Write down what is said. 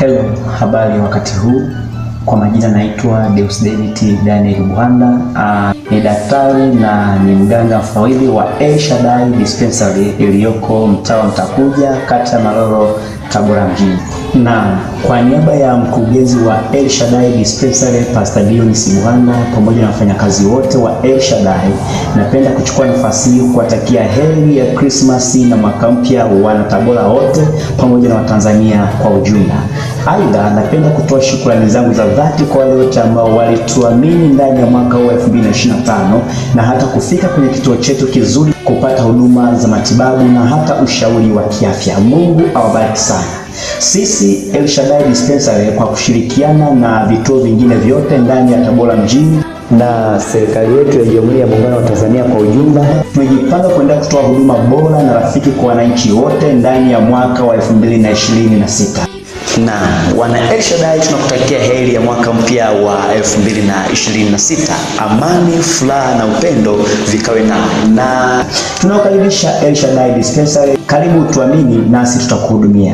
Hello, habari wakati huu. Kwa majina naitwa Deusdedith Daniel Buhanda. Ni daktari na ni mganga mfawidhi wa El Shaddai Dispensary iliyoko mtaa wa Mtakuja, kata ya Malolo, Tabora mjini. Na kwa niaba ya mkurugenzi wa El Shaddai Dispensary Pastor Dionis Buhanda pamoja na wafanyakazi wote wa El Shaddai, napenda kuchukua nafasi hii kuwatakia heri ya Christmas na mwaka mpya wana Tabora wote pamoja na Watanzania kwa ujumla. Aidha, napenda kutoa shukrani zangu za dhati kwa wale wote ambao walituamini ndani ya mwaka huu 2025 na hata kufika kwenye kituo chetu kizuri kupata huduma za matibabu na hata ushauri wa kiafya. Mungu awabariki sana. Sisi El Shaddai Dispensary kwa kushirikiana na vituo vingine vyote ndani ya Tabora mjini na serikali yetu ya Jamhuri ya Muungano wa Tanzania kwa ujumla, tumejipanga kuendelea kutoa huduma bora na rafiki kwa wananchi wote ndani ya mwaka wa 2026. Na wana El Shaddai tunakutakia heri ya mwaka mpya wa 2026. Amani, furaha na upendo vikawe nao. Na tunakukaribisha El Shaddai Dispensary. Karibu tuamini nasi tutakuhudumia.